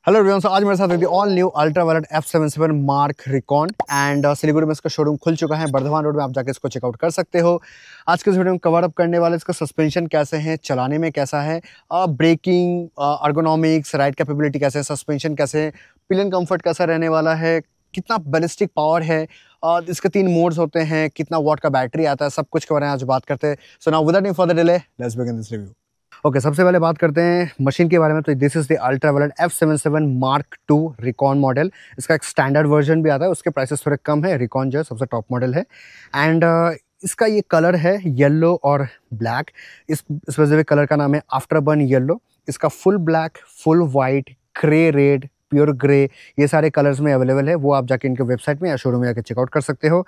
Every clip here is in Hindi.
हेलो एवरीवन, आज मेरे साथ all new Ultraviolette F77 Mark Recon and Siliguri में इसका शोरूम खुल चुका है। बर्धमान रोड में आप जाके इसको चेकआउट कर सकते हो। आज के इस वीडियो में कवर अप करने वाले इसका सस्पेंशन कैसे है, चलाने में कैसा है, ब्रेकिंग, अर्गोनॉमिक्स, राइड कैपेबिलिटी कैसे है, सस्पेंशन कैसे है, पिलियन कंफर्ट कैसा रहने वाला है, कितना बैलिस्टिक पावर है, इसके 3 मोड्स होते हैं, कितना वॉट का बैटरी आता है, सब कुछ कवर है आज बात करते हैं। So now without any further delay let's begin this review. Okay, सबसे पहले बात करते हैं मशीन के बारे में। तो this is the Ultraviolette F77 Mark 2 Recon model. इसका एक स्टैंडर्ड वर्जन भी आता है, उसके प्राइसेस थोड़े कम है। रिकॉन जो है सबसे टॉप मॉडल है एंड इसका ये कलर है येलो और ब्लैक। इस स्पेसिफिक कलर का नाम है आफ्टरबर्न येलो। इसका full black, full white, grey red, pure grey, ये सारे कलर्स में अवेलेबल है। वो आप जाके इनके वेबसाइट में या शोरूम में जाकर चेकआउट कर सकते हो।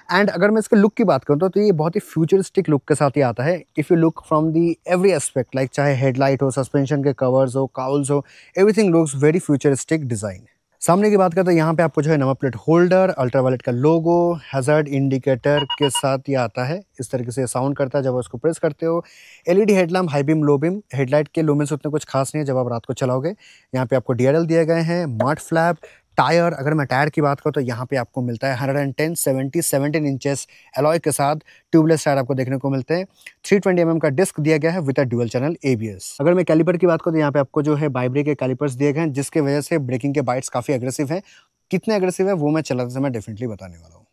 एंड अगर मैं इसके लुक की बात करूँ तो ये बहुत ही फ्यूचरिस्टिक लुक के साथ ही आता है। If you look from the every aspect, like चाहे हेडलाइट हो, सस्पेंशन के कवर्स हो, काउल्स हो, everything looks very futuristic design. सामने की बात करते हैं, यहाँ पे आपको जो है number plate holder, Ultraviolette का लोगो, हैज़र्ड इंडिकेटर के साथ ये आता है। इस तरीके से साउंड करता है जब आप उसको प्रेस करते हो। LED headlamp, high beam, low beam. Headlight के लुमेंस उतने कुछ खास नहीं है जब आप रात को चलाओगे। यहाँ पे आपको डीआरएल दिए गए हैं, मड फ्लैप। टायर, अगर मैं टायर की बात करूँ तो यहाँ पे आपको मिलता है 110 70 17 इंचेस एलॉय के साथ ट्यूबलेस टायर आपको देखने को मिलते हैं। 320 mm का डिस्क दिया गया है with a dual channel ABS। अगर मैं कैलिपर की बात करूँ तो यहाँ पे आपको जो है बाइब्रेक के कैलिपर्स दिए गए हैं, जिसके वजह से ब्रेकिंग के बाइट्स काफ़ी एग्रेसिव हैं। कितने एग्रेसिव है वो मैं चलाते समय डेफिनेटली बताने वाला हूँ।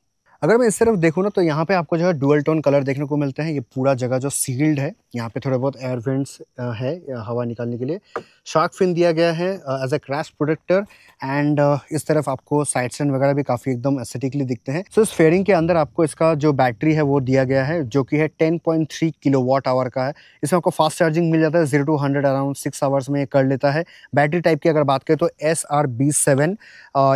अगर मैं इस तरफ देखूँ ना तो यहाँ पे आपको जो है डुअल टोन कलर देखने को मिलते हैं। ये पूरा जगह जो सील्ड है, यहाँ पे थोड़े बहुत एयर वेंट्स है हवा निकालने के लिए। शार्क फिन दिया गया है as a crash protector and इस तरफ आपको साइड स्टैंड वगैरह भी काफ़ी एकदम एस्थेटिकली दिखते हैं। सो इस फेयरिंग के अंदर आपको इसका जो बैटरी है वो दिया गया है, जो कि है 10.3 किलोवाट आवर का है। इसमें आपको फास्ट चार्जिंग मिल जाता है। 0 to 100 अराउंड 6 आवर्स में कर लेता है। बैटरी टाइप की अगर बात करें तो SR-B7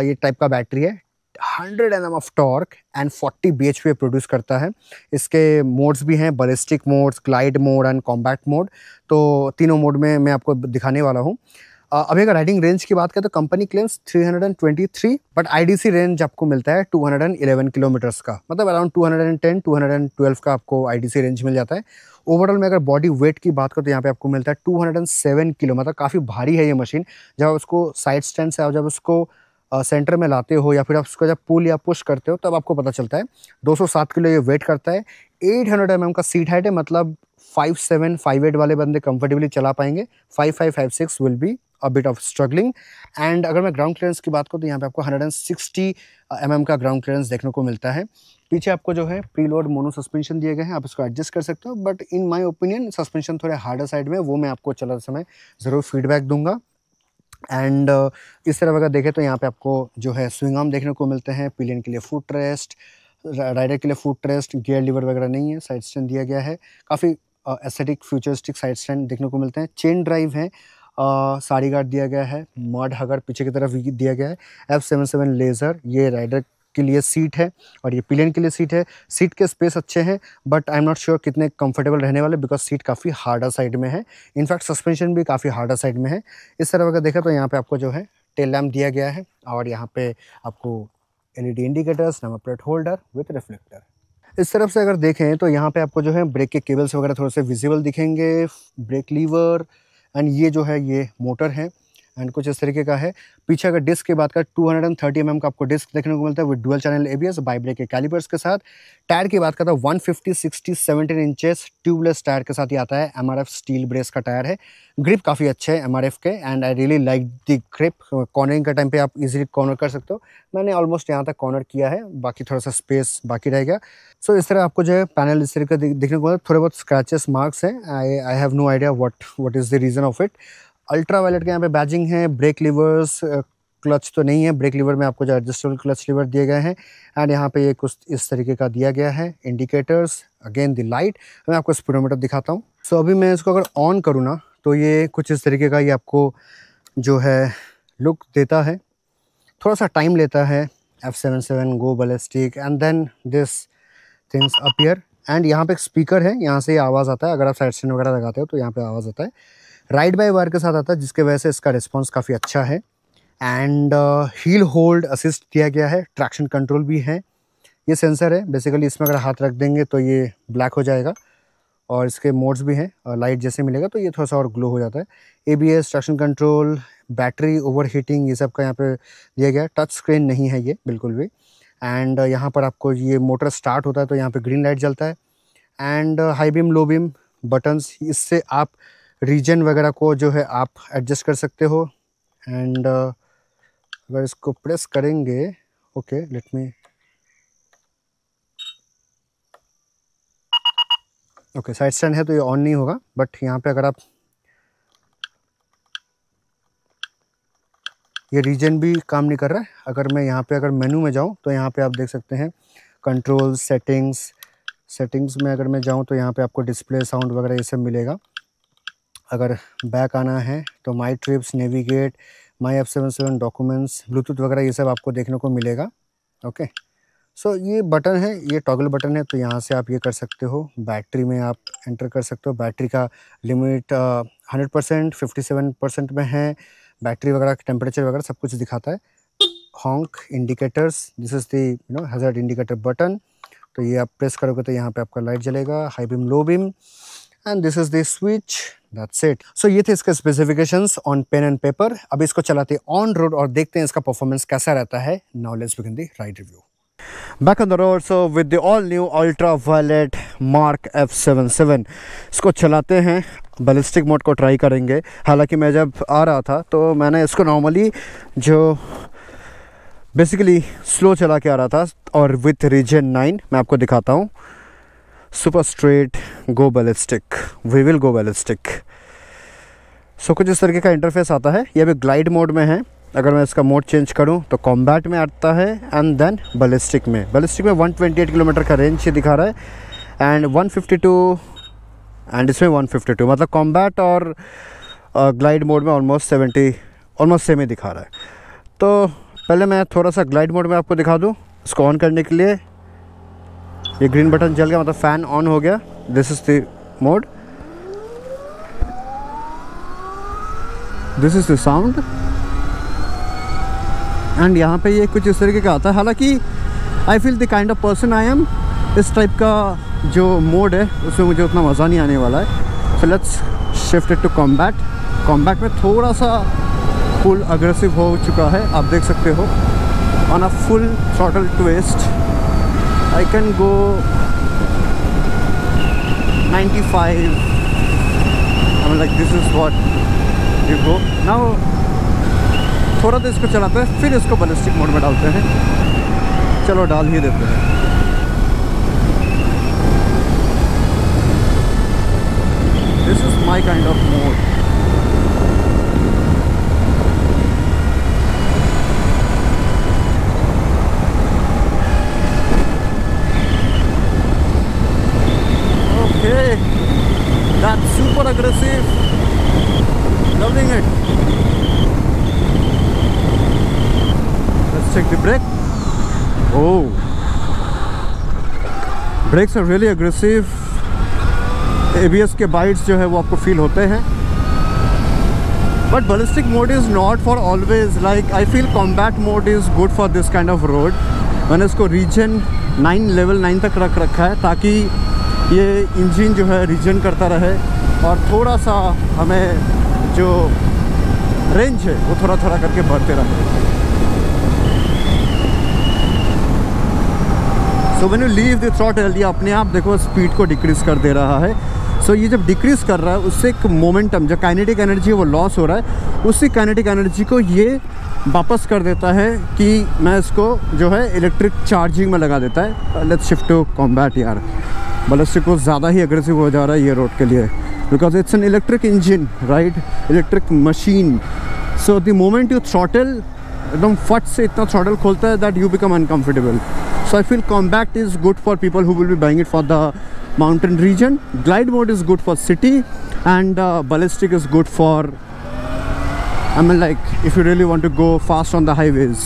ये टाइप का बैटरी है। 100 Nm of torque and 40 bhp produce करता है। इसके मोड्स भी हैं, ballistic modes, glide mode and combat mode. तो तीनों मोड में मैं आपको दिखाने वाला हूँ। अभी अगर राइडिंग रेंज की बात करें तो company claims 323, but IDC range आपको मिलता है 211 किलोमीटर्स का, मतलब अराउंड 210 212 का आपको IDC रेंज मिल जाता है। ओवरऑल में अगर बॉडी वेट की बात करें तो यहाँ पे आपको मिलता है 207 किलो, मतलब काफ़ी भारी है ये मशीन। जब आप उसको साइड स्टैंड से आप जब उसको सेंटर में लाते हो या फिर आप उसको जब पुल या पुश करते हो तब आपको पता चलता है। 207 किलो ये वेट करता है। 800 mm का सीट हाइट है, मतलब 5'7", 5'8" वाले बंदे कंफर्टेबली चला पाएंगे। 5'5", 5'6" will be a bit of struggling. And अगर मैं ग्राउंड क्लियरेंस की बात करूँ तो यहाँ पे आपको 160 mm का ग्राउंड क्लियरेंस देखने को मिलता है। पीछे आपको जो है प्रीलोड मोनो सस्पेंशन दिए गए हैं, आप इसको एडजस्ट कर सकते हो, but in my opinion suspension थोड़े हार्डर साइड में, वो मैं आपको चलाते समय ज़रूर फीडबैक दूंगा। एंड इस तरफ अगर देखें तो यहाँ पे आपको जो है स्विंग आर्म देखने को मिलते हैं। पिलियन के लिए फुट रेस्ट, राइडर के लिए फुट रेस्ट, गियर लीवर वगैरह नहीं है। साइड स्टैंड दिया गया है, काफ़ी एस्थेटिक फ्यूचरिस्टिक साइड स्टैंड देखने को मिलते हैं। चेन ड्राइव है, साड़ी गार्ड दिया गया है, मड हगर पीछे की तरफ दिया गया है। F77 लेज़र, ये राइडर के लिए सीट है और ये पिलियन के लिए सीट है। सीट के स्पेस अच्छे हैं, but I am not sure कितने कंफर्टेबल रहने वाले, बिकॉज सीट काफ़ी हार्डर साइड में है। इनफैक्ट सस्पेंशन भी काफ़ी हार्डर साइड में है। इस तरफ अगर देखा तो यहाँ पे आपको जो है टेल लैम्प दिया गया है और यहाँ पे आपको LED indicators, number plate holder with reflector. इस तरफ से अगर देखें तो यहाँ पे आपको जो है ब्रेक के केबल्स वगैरह थोड़े से विजिबल दिखेंगे, ब्रेक लीवर एंड ये जो है ये मोटर है एंड कुछ इस तरीके का है। पीछे अगर डिस्क की बात करें 230 mm का आपको डिस्क देखने को मिलता है विद डुअल चैनल ABS, बाइब्रेक के कैलिपर्स के साथ। टायर की बात करता है 150 60 17 इंचेस ट्यूबलेस टायर के साथ ही आता है। MRF स्टील ब्रेस का टायर है। ग्रिप काफ़ी अच्छे है MRF के and I really like the grip. Cornering के टाइम पे आप इजीली कॉर्नर कर सकते हो। मैंने ऑलमोस्ट यहाँ तक कॉर्नर किया है, बाकी थोड़ा सा स्पेस बाकी रह गया। सो इस तरह आपको जो है पैनल इस तरह का देखने को मिलता है। थोड़े बहुत स्क्रैचेस मार्क्स हैं। I have no idea what is the reason of it. Ultraviolette के यहाँ पे बैजिंग है। ब्रेक लीवर्स, क्लच तो नहीं है। ब्रेक लीवर में आपको जो एडजस्टेबल क्लच लीवर दिए गए हैं एंड यहाँ पे ये कुछ इस तरीके का दिया गया है। Indicators, again the light. मैं आपको स्पीडोमीटर दिखाता हूँ। सो अभी मैं इसको अगर ऑन करूँ ना तो ये कुछ इस तरीके का ये आपको जो है लुक देता है। थोड़ा सा टाइम लेता है। F77 go ballistic and then this things appear. And यहाँ पे एक स्पीकर है, यहाँ से आवाज़ आता है। अगर आप साइड स्टैंड वगैरह लगाते हो तो यहाँ पे आवाज़ आता है। राइड बाय वायर के साथ आता है, जिसके वजह से इसका रिस्पॉन्स काफ़ी अच्छा है। एंड हील होल्ड असिस्ट दिया गया है। ट्रैक्शन कंट्रोल भी है। ये सेंसर है, बेसिकली इसमें अगर हाथ रख देंगे तो ये ब्लैक हो जाएगा और इसके मोड्स भी हैं। लाइट जैसे मिलेगा तो ये थोड़ा सा और ग्लो हो जाता है। ABS, traction control, battery over heating ये सब का यहाँ पे दिया गया है। टच स्क्रीन नहीं है ये बिल्कुल भी। एंड यहाँ पर आपको ये मोटर स्टार्ट होता है तो यहाँ पे ग्रीन लाइट जलता है। And high beam low beam buttons, इससे आप रीजन वगैरह को जो है आप एडजस्ट कर सकते हो। एंड अगर इसको प्रेस करेंगे, okay let me, okay side stand है तो ये ऑन नहीं होगा, बट यहाँ पे अगर आप ये रीजन भी काम नहीं कर रहा है। अगर मैं यहाँ पे अगर मेनू में जाऊँ तो यहाँ पे आप देख सकते हैं कंट्रोल सेटिंग्स में अगर मैं जाऊँ तो यहाँ पे आपको डिस्प्ले साउंड वगैरह ये सब मिलेगा। अगर बैक आना है तो माई ट्रिप्स, नेविगेट, माई F77 डॉक्यूमेंट्स, ब्लूटूथ वगैरह ये सब आपको देखने को मिलेगा। ओके सो ये बटन है, ये टॉगल बटन है, तो यहाँ से आप ये कर सकते हो। बैटरी में आप एंटर कर सकते हो। बैटरी का लिमिट 100%, 57% में है। बैटरी वगैरह टेम्परेचर वगैरह सब कुछ दिखाता है। हॉन्क indicators, this is the hazard indicator button, तो ये आप प्रेस करोगे तो यहाँ पे आपका लाइट जलेगा। High beam low beam and this is the switch, that's it. So ये थे इसके specifications on pen and paper. अब इसको चलाते हैं ऑन रोड और देखते हैं इसका परफॉर्मेंस कैसा रहता है। Now let's begin the ride review. Back on the road, so with the all new ultraviolet Mark F77 इसको चलाते हैं, बैलिस्टिक मोड को ट्राई करेंगे। हालांकि मैं जब आ रहा था तो मैंने इसको नॉर्मली जो बेसिकली स्लो चला के आ रहा था, और विथ रीजन 9 मैं आपको दिखाता हूँ। Super straight go ballistic, we will go ballistic. So कुछ इस तरीके का इंटरफेस आता है। ये अभी ग्लाइड मोड में है। अगर मैं इसका मोड चेंज करूं तो कॉम्बैट में आता है एंड देन बैलिस्टिक में 128 किलोमीटर का रेंज दिखा रहा है एंड 152 एंड इसमें 152, मतलब कॉम्बैट और ग्लाइड मोड में ऑलमोस्ट सेम ही दिखा रहा है। तो पहले मैं थोड़ा सा ग्लाइड मोड में आपको दिखा दूं। इसको ऑन करने के लिए ये ग्रीन बटन जल गया, मतलब फ़ैन ऑन हो गया। This is the mode, this is the sound and यहाँ पे ये कुछ इस तरीके का आता है। हालांकि I feel the kind of person I am, इस टाइप का जो मोड है उसमें मुझे उतना मज़ा नहीं आने वाला है। So let's shift it to combat. Combat में थोड़ा सा फुल अग्रेसिव हो चुका है, आप देख सकते हो। On a full throttle twist I can go 95, I mean like this is what you go now. थोड़ा तो इसको चलाते हैं, फिर इसको बैलिस्टिक मोड में डालते हैं। चलो डाल ही देते हैं। This is my kind of mode. Okay, that's super aggressive, loving it. Check the brake. Oh, brakes are really aggressive. ABS के bites जो है वो आपको फील होते हैं, but ballistic mode is not for always. Like I feel combat mode is good for this kind of road. मैंने इसको रीजन 9 लेवल 9 तक रख रखा है ताकि ये इंजन जो है रीजन करता रहे और थोड़ा सा हमें जो रेंज है वो थोड़ा थोड़ा करके बढ़ते रहे। So when you leave the throttle, ये अपने आप देखो स्पीड को डिक्रीज़ कर दे रहा है। सो ये जब डिक्रीज़ कर रहा है उससे एक मोमेंटम, जो काइनेटिक एनर्जी है वो लॉस हो रहा है, उसी काइनेटिक एनर्जी को ये वापस कर देता है कि मैं इसको जो है इलेक्ट्रिक चार्जिंग में लगा देता है। Let's shift to combat. यार बैलिस्टिक को ज़्यादा ही एग्रेसिव हो जा रहा है ये रोड के लिए, because it's an electric engine, right, electric machine. So the moment you throttle, एकदम फट से इतना थ्रॉटल खोलता है that you become uncomfortable. So I feel compact is good for people who will be buying it for the mountain region. Glide mode is good for city, and ballistic is good for, I mean like if you really want to go fast on the highways.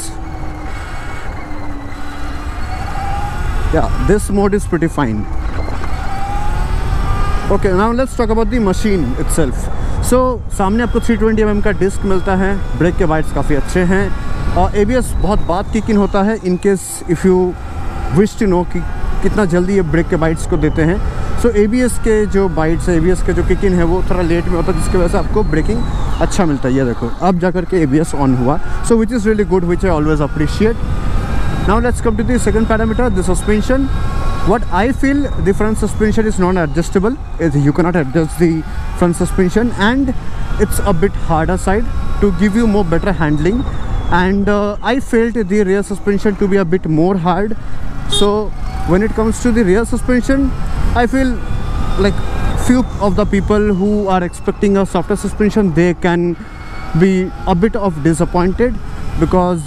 Yeah, this mode is pretty fine. Okay, now let's talk about the machine itself. So सामने आपको 320 mm का डिस्क मिलता है। ब्रेक के बाइट्स काफ़ी अच्छे हैं और ABS बहुत बात किक इन होता है in case if you wish to know कि कितना जल्दी ये ब्रेक के बाइट्स को देते हैं। सो ABS के जो बाइट्स है, ABS के जो किक इन है वो थोड़ा लेट में होता है, जिसकी वजह से आपको ब्रेकिंग अच्छा मिलता है। ये देखो अब जाकर के ABS ऑन हुआ, so which is really good, which I always appreciate. Now let's come to the second parameter, the suspension. What I feel, the front suspension is not adjustable. You cannot adjust the front suspension, and it's a bit harder side to give you more better handling. And I felt the rear suspension to be a bit more hard. So when it comes to the rear suspension, I feel like few of the people who are expecting a softer suspension, they can be a bit of disappointed because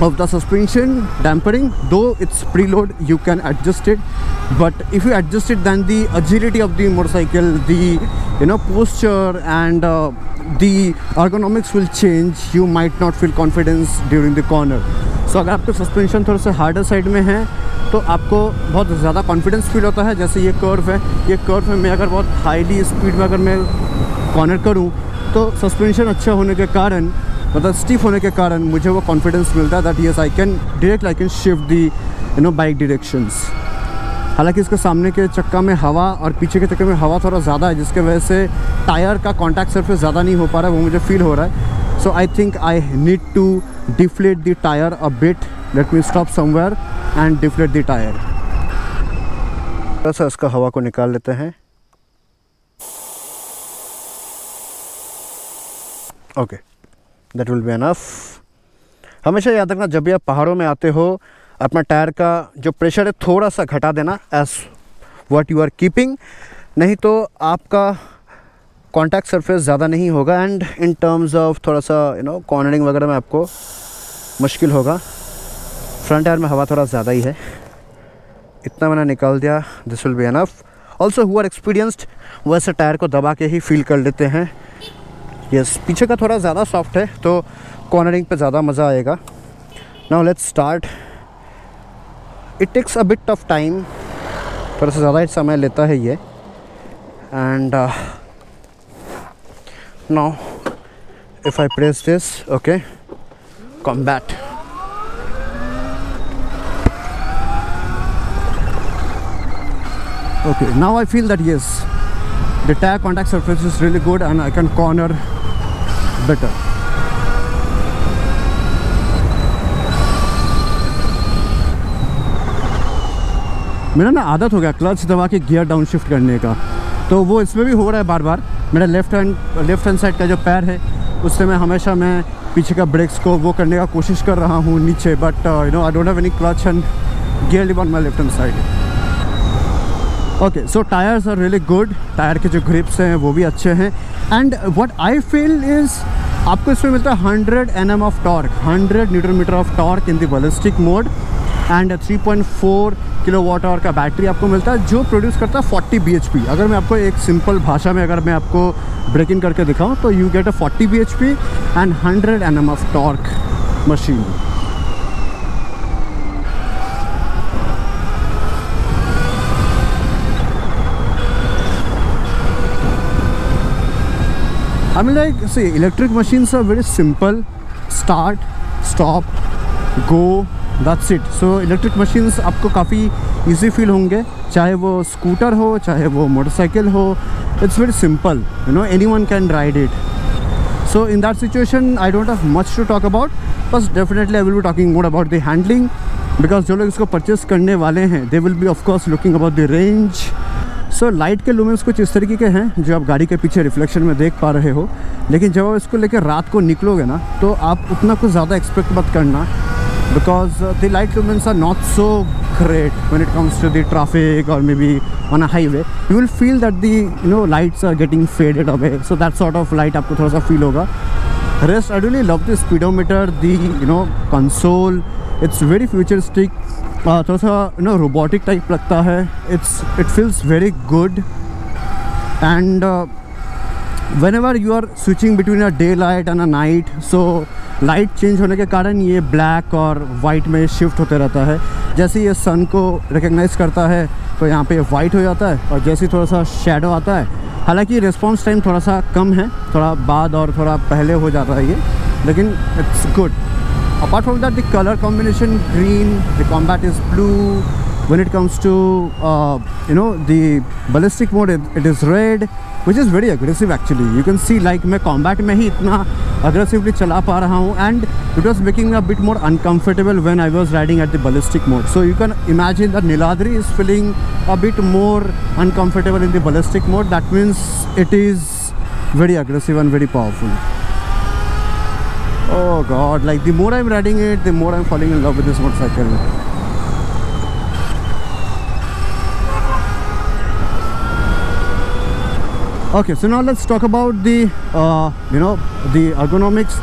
of the suspension dampering. Though it's preload, you can adjust it, but if you adjust it, then the agility of the motorcycle, the posture and the ergonomics will change. You might not feel confidence during the corner. So अगर आपका सस्पेंशन थोड़ा सा हार्डर साइड में है तो आपको बहुत ज़्यादा कॉन्फिडेंस फील होता है। जैसे ये कर्व है, ये कर्व में अगर बहुत हाईली स्पीड में अगर मैं कॉर्नर करूँ तो सस्पेंशन अच्छा होने के कारण, मतलब स्टिफ होने के कारण, मुझे वो कॉन्फिडेंस मिलता है that yes I can shift the bike directions. हालांकि इसके सामने के चक्का में हवा और पीछे के चक्के में हवा थोड़ा ज़्यादा है, जिसके वजह से टायर का कॉन्टैक्ट सरफेस ज़्यादा नहीं हो पा रहा है, वो मुझे फील हो रहा है। So I think I need to deflate the tyre a bit. Let me stop somewhere and deflate the tyre. थोड़ा इसका हवा को निकाल लेते हैं। Okay, that will be enough. हमेशा याद रखना जब भी आप पहाड़ों में आते हो, अपना टायर का जो प्रेशर है थोड़ा सा घटा देना as what you are keeping, नहीं तो आपका कॉन्टैक्ट सरफेस ज़्यादा नहीं होगा एंड इन टर्म्स ऑफ थोड़ा सा कॉर्नरिंग वगैरह में आपको मुश्किल होगा। फ्रंट टायर में हवा थोड़ा ज़्यादा ही है, इतना मैंने निकाल दिया, this will be enough. Also who are experienced वैसे टायर को दबा के ही फील कर लेते हैं। यस, पीछे का थोड़ा ज़्यादा सॉफ्ट है तो कॉर्नरिंग पे ज़्यादा मज़ा आएगा। Now let's start. It takes a bit of time, थोड़ा सा ज़्यादा समय लेता है ये। And now if I press this, okay, combat. Okay, now I feel that yes the tire contact surface is really good and I can corner better. मेरा ना आदत हो गया क्लच दबा के गियर डाउन शिफ्ट करने का, तो वो इसमें भी हो रहा है बार बार। मेरा लेफ्ट हैंड साइड का जो पैर है उससे मैं हमेशा पीछे का ब्रेक्स को वो करने का कोशिश कर रहा हूँ नीचे, but I don't have any clutch and gear lever on my left hand side. Okay, so tyres are really good, tyre के जो ग्रिप्स हैं वो भी अच्छे हैं। And what I feel is आपको इसमें मिलता है 100 Nm of torque, 100 Nm of torque in the ballistic mode and 3.4 kWh का बैटरी आपको मिलता है, जो प्रोड्यूस करता है 40 bhp। अगर मैं आपको एक सिंपल भाषा में अगर मैं आपको ब्रेक इन करके दिखाऊँ तो you get a 40 bhp and 100 Nm of torque machine. I mean, like, see, electric machines are very simple. Start, stop, go, that's it. So electric machines आपको काफ़ी easy feel होंगे, चाहे वो स्कूटर हो, चाहे वो मोटरसाइकिल हो। It's very simple, anyone can ride it. So in that situation, I don't have much to talk about, but definitely I will be talking more about the handling, because जो लोग इसको परचेस करने वाले हैं, they will be of course looking about the range. So light के लुमेंस कुछ इस तरीके के हैं जो आप गाड़ी के पीछे रिफ्लेक्शन में देख पा रहे हो, लेकिन जब आप इसको लेकर रात को निकलोगे ना तो आप उतना कुछ ज़्यादा एक्सपेक्ट मत करना, because the light lumens are not so great when it comes to the traffic और may be on a highway. You will feel that the lights are getting faded away, so that sort of light आपको थोड़ा सा फील होगा। Rest I really love the speedometer, the console, it's very futuristic, थोड़ा सा रोबोटिक टाइप लगता है। It feels very good and whenever you are switching between a day light and a night, so light change होने के कारण ये ब्लैक और वाइट में शिफ्ट होते रहता है। जैसे ये सन को रिकग्नाइज करता है तो यहाँ पे वाइट हो जाता है, और जैसे थोड़ा सा शेडो आता है, हालांकि रिस्पॉन्स टाइम थोड़ा सा कम है, थोड़ा बाद और थोड़ा पहले हो जाता है ये, लेकिन it's good. Apart from that, the color combination green, the combat is blue, when it comes to the ballistic mode, it is red, which is very aggressive actually. You can see like मैं combat में ही इतना aggressively चला पा रहा हूँ, and it was making me a bit more uncomfortable when I was riding at the ballistic mode. So you can imagine that Niladri is feeling a bit more uncomfortable in the ballistic mode. That means it is very aggressive and very powerful. Oh god, like the more I'm riding it, the more I'm falling in love with this motorcycle. Okay, so now let's talk about the the ergonomics.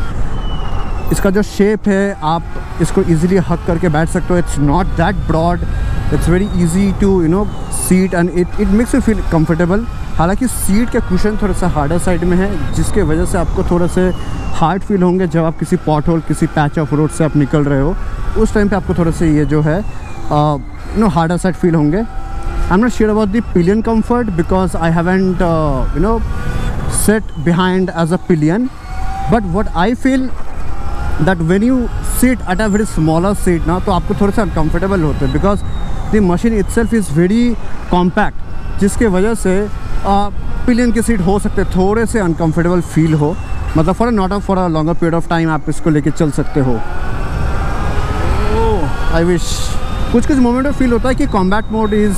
इसका जो शेप है, आप इसको easily हक करके बैठ सकते हो. It's not that broad. It's very easy to seat and it makes you feel comfortable. हालांकि सीट के कुशन थोड़ा सा हार्डर साइड में है, जिसके वजह से आपको थोड़ा से हार्ड फील होंगे जब आप किसी पॉट होल, किसी पैच ऑफ रोड से आप निकल रहे हो. उस टाइम पे आपको थोड़ा से ये जो है हार्डर साइड फील होंगे. I'm not sure about the pillion comfort because I haven't sat behind as a pillion, but what I feel that when you sit at a very smaller seat ना, तो आपको थोड़ा सा uncomfortable होते हैं because the machine itself is very compact, जिसके वजह से पिलियन की सीट हो सकते थोड़े से uncomfortable फील हो. मतलब for a longer period of time आप इसको लेके चल सकते हो. I wish कुछ मोमेंट में फील होता है कि combat mode is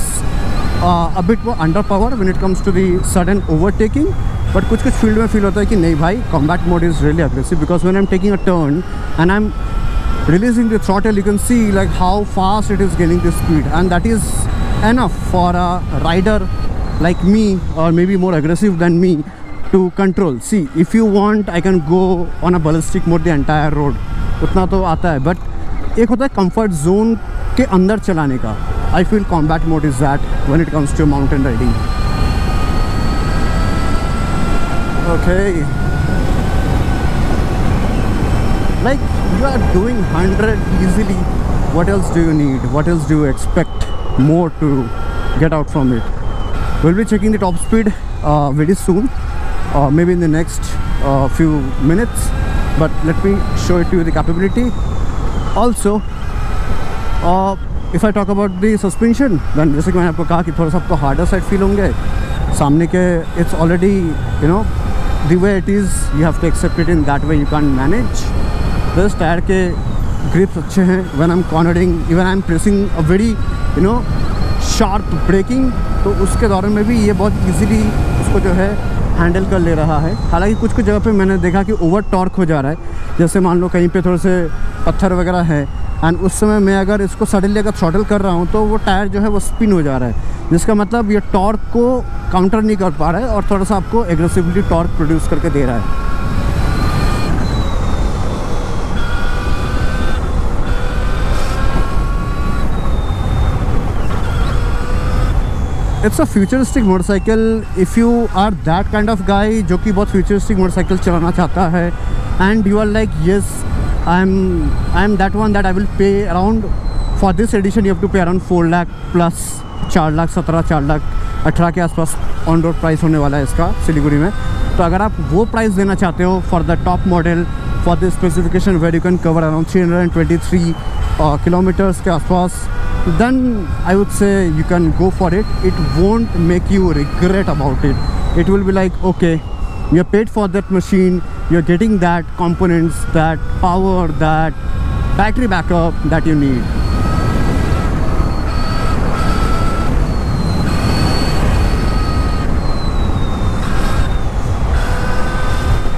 a bit more under power when it comes to the sudden overtaking, but कुछ फील्ड में फील होता है कि नहीं भाई, combat mode is really aggressive because when I'm taking a turn and I'm releasing the throttle, you can see like how fast it is gaining the speed, and that is enough for a rider like me or maybe more aggressive than me to control. See, if you want I can go on a ballistic mode the entire road, उतना तो आता है, but एक होता है comfort zone के अंदर चलाने का. I feel combat mode is that when it comes to mountain riding. Okay, like you are doing 100 easily. What else do you need? What else do you expect more to get out from it? We'll be checking the top speed very soon, maybe in the next few minutes, but let me show it to you the capability. Also if I talk about the suspension, then जैसे कि मैंने आपको कहा कि थोड़ा सा आपको harder side feel होंगे. सामने के it's already the way it is, you have to accept it in that way, you can't manage. This tyre के grips अच्छे हैं. When I'm cornering, even I'm pressing a very sharp braking, तो उसके दौरान में भी ये बहुत easily उसको जो है हैंडल कर ले रहा है. हालांकि कुछ जगह पे मैंने देखा कि ओवर टॉर्क हो जा रहा है. जैसे मान लो कहीं पे थोड़े से पत्थर वगैरह है एंड उस समय मैं अगर इसको सडनली अगर थ्रॉटल कर रहा हूँ तो वो टायर जो है वो स्पिन हो जा रहा है, जिसका मतलब ये टॉर्क को काउंटर नहीं कर पा रहा है और थोड़ा सा आपको एग्रेसिवली टॉर्क प्रोड्यूस करके दे रहा है. It's a futuristic motorcycle. If you are that kind of guy जो कि बहुत फ्यूचरिस्टिक मोटरसाइकिल चलाना चाहता है and you are like yes I'm that one that I will pay around, for this edition you have to pay around 4 lakh plus 4 lakh 17, 4 lakh 18 के आसपास ऑन रोड प्राइस होने वाला है इसका सिलीगुड़ी में. तो अगर आप वो प्राइस देना चाहते हो for the top model for the specification where you can cover around 323 kilometres के आसपास, then I would say you can go for it. It won't make you regret about it. It will be like, okay, you're paid for that machine, you're getting that components, that power, that battery backup that you need.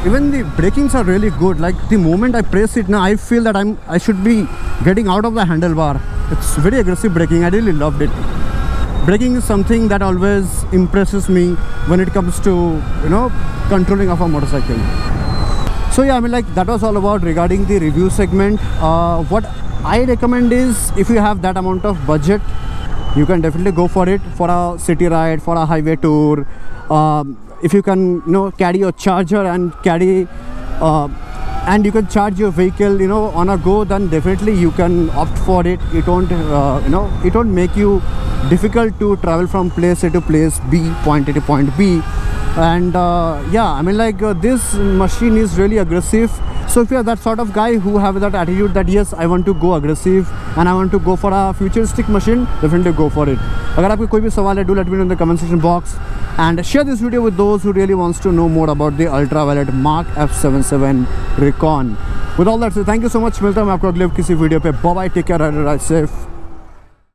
Even the brakings are really good. Like the moment I press it now, I feel that I should be getting out of the handlebar. It's very aggressive braking. I really loved it. Braking is something that always impresses me when it comes to controlling of a motorcycle. So yeah, I mean, like that was all about regarding the review segment. What I recommend is, if you have that amount of budget, you can definitely go for it for a city ride, for a highway tour. If you can carry your charger and carry and you can charge your vehicle on a go, then definitely you can opt for it. It won't it won't make you difficult to travel from place A to place B, point A to point B. And yeah, I mean, like this machine is really aggressive. So if you are that sort of guy who have that attitude that yes, I want to go aggressive and I want to go for a futuristic machine, definitely go for it. अगर आपके कोई भी सवाल है, do let me know in the comment section box and share this video with those who really wants to know more about the ultraviolet Mark F77 Recon. With all that said, thank you so much. मिलता हूं मैं आपको अगले किसी वीडियो पे. Bye bye, take care, ride safe.